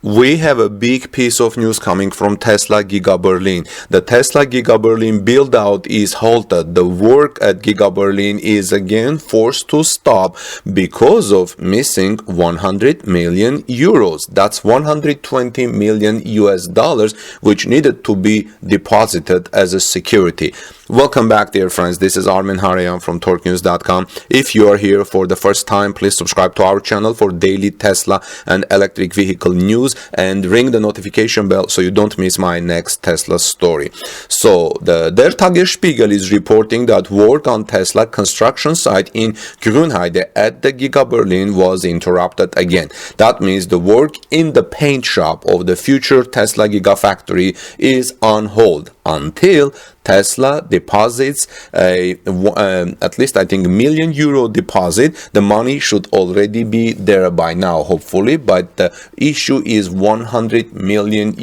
We have a big piece of news coming from Tesla Giga Berlin. The Tesla Giga Berlin build-out is halted. The work at Giga Berlin is again forced to stop because of missing 100 million euros. That's 120 million US dollars, which needed to be deposited as a security. Welcome back, dear friends. This is Armin Harayan from TorqueNews.com. If you are here for the first time, please subscribe to our channel for daily Tesla and electric vehicle news and ring the notification bell so you don't miss my next Tesla story. So, der Tagesspiegel is reporting that work on Tesla construction site in Grünheide at the Giga Berlin was interrupted again. That means the work in the paint shop of the future Tesla Gigafactory is on hold until Tesla deposits at least I think €1 million deposit. The money should already be there by now, hopefully, but the issue is €100 million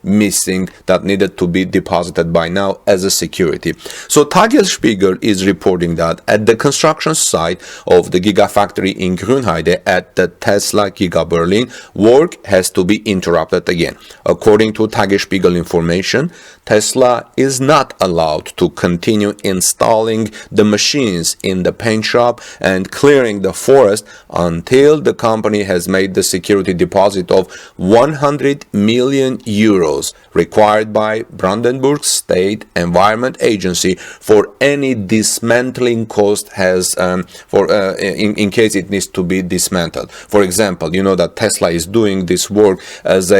missing that needed to be deposited by now as a security. So Tagesspiegel is reporting that at the construction site of the Gigafactory in Grünheide at the Tesla Giga Berlin, work has to be interrupted again. According to Tagesspiegel information, Tesla is not allowed to continue installing the machines in the paint shop and clearing the forest until the company has made the security deposit of €100 million required by Brandenburg State Environment Agency for any dismantling cost in case it needs to be dismantled. For example, you know that Tesla is doing this work as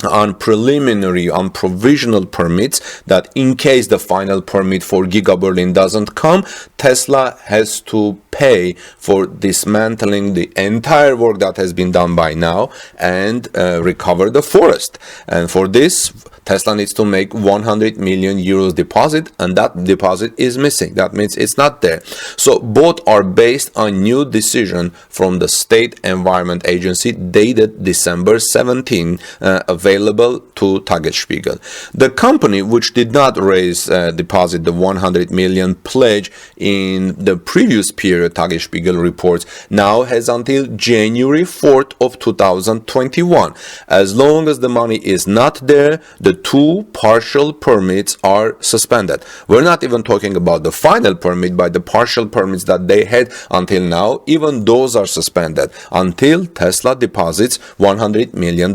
on provisional permits, that in case the final permit for Giga Berlin doesn't come, Tesla has to pay for dismantling the entire work that has been done by now and recover the forest. And for this, Tesla needs to make €100 million deposit, and that deposit is missing. That means it's not there. So both are based on new decision from the State Environment Agency dated December 17, available to Tagesspiegel. The company, which did not deposit the 100 million pledge in the previous period, Tagesspiegel reports, now has until January 4th of 2021. As long as the money is not there, the two partial permits are suspended. We're not even talking about the final permit, but the partial permits that they had until now, even those are suspended until Tesla deposits $120 million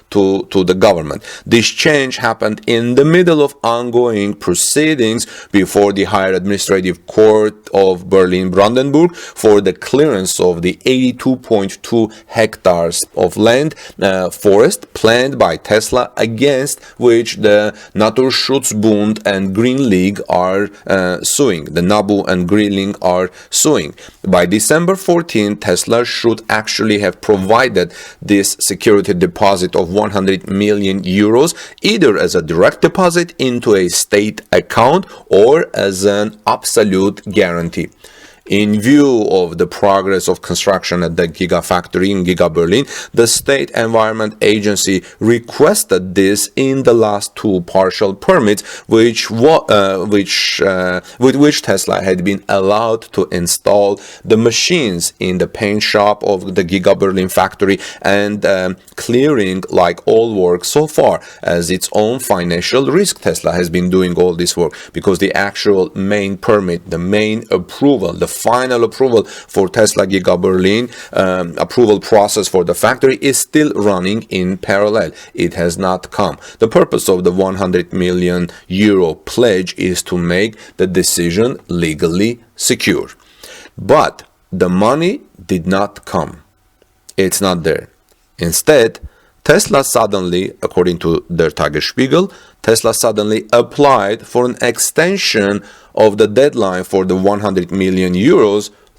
to the government. This change happened in the middle of ongoing proceedings before the Higher Administrative Court of Berlin-Brandenburg for the clearance of the 82.2 hectares of land forest planned by Tesla, against which the Naturschutzbund and Green League are suing. The NABU and Green League are suing. By December 14, Tesla should actually have provided this security deposit of €100 million, either as a direct deposit into a state account or as an absolute guarantee. In view of the progress of construction at the Gigafactory in Giga Berlin, the State Environment Agency requested this in the last two partial permits, with which Tesla had been allowed to install the machines in the paint shop of the Giga Berlin factory and clearing like all work so far as its own financial risk. Tesla has been doing all this work because the actual main permit, the main approval, the final approval for Tesla Giga Berlin approval process for the factory is still running in parallel. It has not come. The purpose of the €100 million pledge is to make the decision legally secure. But the money did not come. It's not there. Instead, Tesla suddenly, according to their Tagesspiegel, Tesla suddenly applied for an extension of the deadline for the €100 million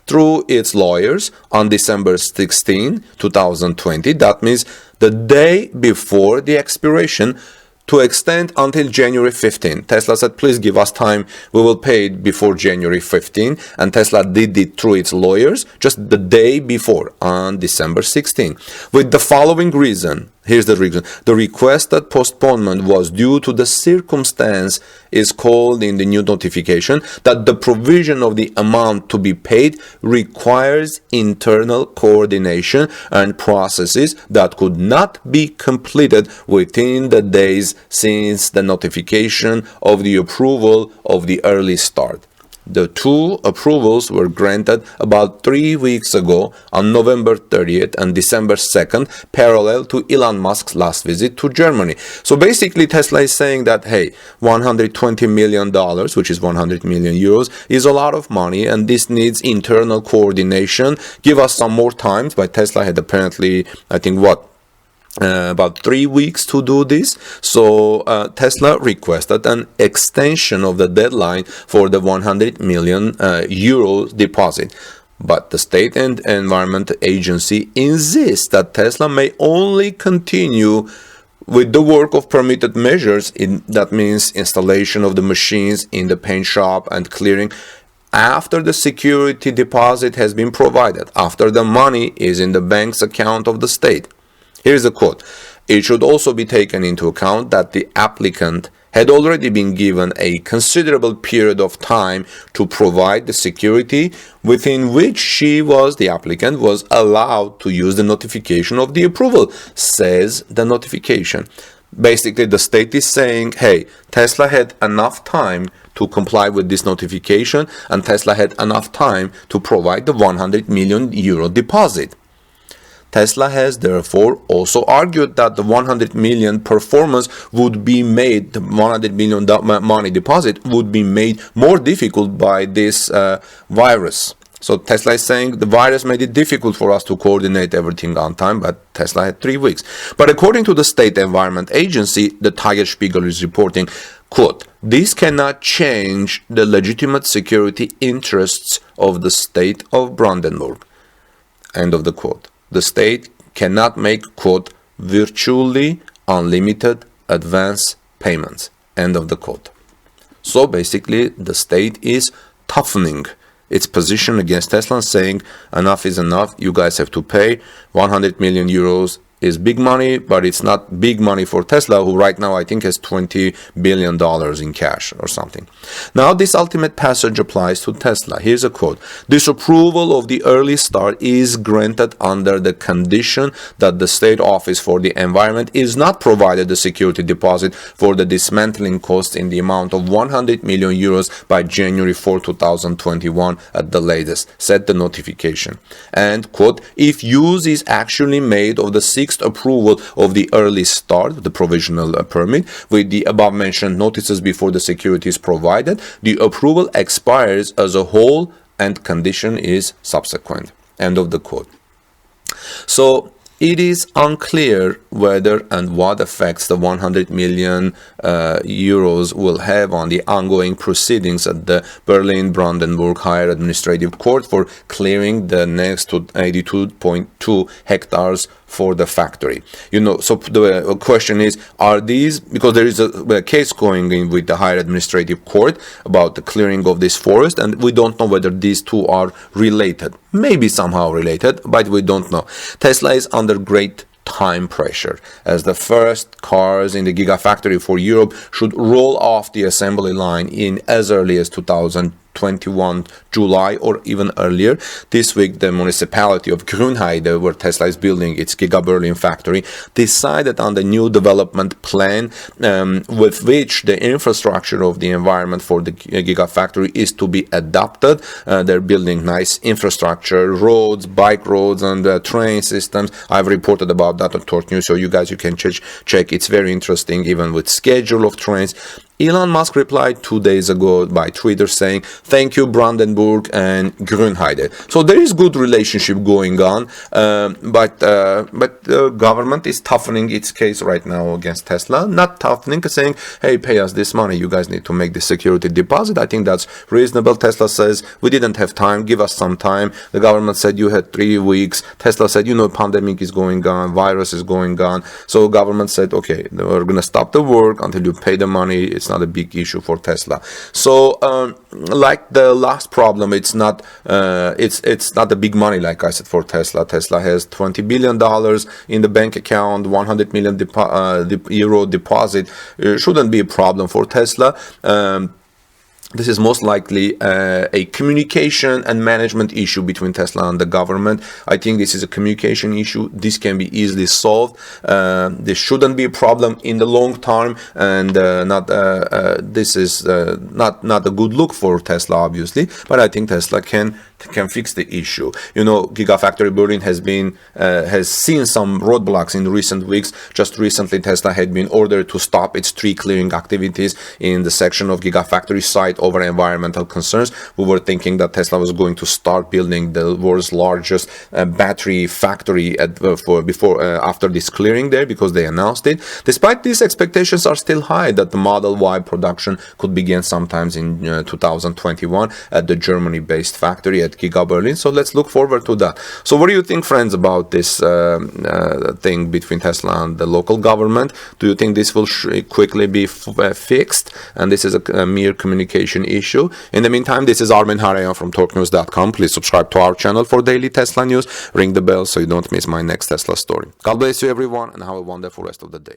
through its lawyers on December 16, 2020. That means the day before the expiration, to extend until January 15. Tesla said, please give us time. We will pay it before January 15. And Tesla did it through its lawyers just the day before, on December 16. With the following reason, Here's the reason. The requested postponement was due to the circumstance is called in the new notification that the provision of the amount to be paid requires internal coordination and processes that could not be completed within the days since the notification of the approval of the early start. The two approvals were granted about 3 weeks ago on November 30th and December 2nd, parallel to Elon Musk's last visit to Germany. So basically Tesla is saying that, hey, $120 million, which is 100 million euros, is a lot of money and this needs internal coordination. Give us some more time. But Tesla had apparently, I think, about 3 weeks to do this. So Tesla requested an extension of the deadline for the 100 million euros deposit. But the State Environment Agency insists that Tesla may only continue with the work of permitted measures, that means installation of the machines in the paint shop and clearing, after the security deposit has been provided, after the money is in the bank's account of the state. Here's a quote. It should also be taken into account that the applicant had already been given a considerable period of time to provide the security within which the applicant was allowed to use the notification of the approval, says the notification. Basically, the state is saying, hey, Tesla had enough time to comply with this notification and Tesla had enough time to provide the 100 million euro deposit. Tesla has therefore also argued that the 100 million performance would be made, the 100 million money deposit would be made more difficult by this virus. So Tesla is saying the virus made it difficult for us to coordinate everything on time, but Tesla had 3 weeks. But according to the State Environment Agency, the Tagesspiegel is reporting, quote, this cannot change the legitimate security interests of the state of Brandenburg. End of the quote. The state cannot make, quote, virtually unlimited advance payments. End of the quote. So basically, the state is toughening its position against Tesla, saying enough is enough. You guys have to pay. 100 million euros is big money, but it's not big money for Tesla, who right now I think has $20 billion in cash or something. Now this ultimate passage applies to Tesla. Here's a quote. This approval of the early start is granted under the condition that the State Office for the Environment is not provided the security deposit for the dismantling costs in the amount of 100 million euros by January 4, 2021 at the latest, said the notification. And, quote, if use is actually made of the approval of the early start, the provisional permit, with the above mentioned notices before the security is provided, the approval expires as a whole and condition is subsequent. End of the quote. So it is unclear whether and what effects the 100 million euros will have on the ongoing proceedings at the Berlin-Brandenburg Higher Administrative Court for clearing the next to 82.2 hectares for the factory. So the question is, are these, because there is a case going in with the Higher Administrative Court about the clearing of this forest, and we don't know whether these two are related. Maybe somehow related, but we don't know. Tesla is under great time pressure, as the first cars in the Gigafactory for Europe should roll off the assembly line in as early as 2021 July or even earlier. This week, the municipality of Grünheide, where Tesla is building its Giga Berlin factory, decided on the new development plan with which the infrastructure of the environment for the Gigafactory is to be adopted. They're building nice infrastructure, roads, bike roads, and train systems. I've reported about that on Torch News, so you can check. It's very interesting, even with schedule of trains. Elon Musk replied 2 days ago by Twitter saying, thank you, Brandenburg and Grünheide. So there is good relationship going on, but the government is toughening its case right now against Tesla. Not toughening, saying, hey, pay us this money. You guys need to make the security deposit. I think that's reasonable. Tesla says, we didn't have time. Give us some time. The government said you had 3 weeks. Tesla said, pandemic is going on. Virus is going on. So government said, okay, we're going to stop the work until you pay the money. It's it's not a big issue for Tesla. So like the last problem, it's not the big money, like I said, for Tesla. Tesla has $20 billion in the bank account, 100 million euro deposit. Shouldn't be a problem for Tesla. This is most likely a communication and management issue between Tesla and the government. I think this is a communication issue. This can be easily solved. This shouldn't be a problem in the long term, and this is not a good look for Tesla, obviously. But I think Tesla can fix the issue. You know, Gigafactory Berlin has seen some roadblocks in recent weeks. Just recently, Tesla had been ordered to stop its tree clearing activities in the section of Gigafactory site over environmental concerns. We were thinking that Tesla was going to start building the world's largest battery factory after this clearing there, because they announced it. Despite these, expectations are still high that the Model Y production could begin sometimes in 2021 at the Germany-based factory at Giga Berlin. So let's look forward to that. So what do you think, friends, about this thing between Tesla and the local government? Do you think this will quickly be fixed, and this is a mere communication issue? In the meantime, this is Armen Harayan from TalkNews.com. Please subscribe to our channel for daily Tesla news. Ring the bell so you don't miss my next Tesla story. God bless you, everyone, and have a wonderful rest of the day.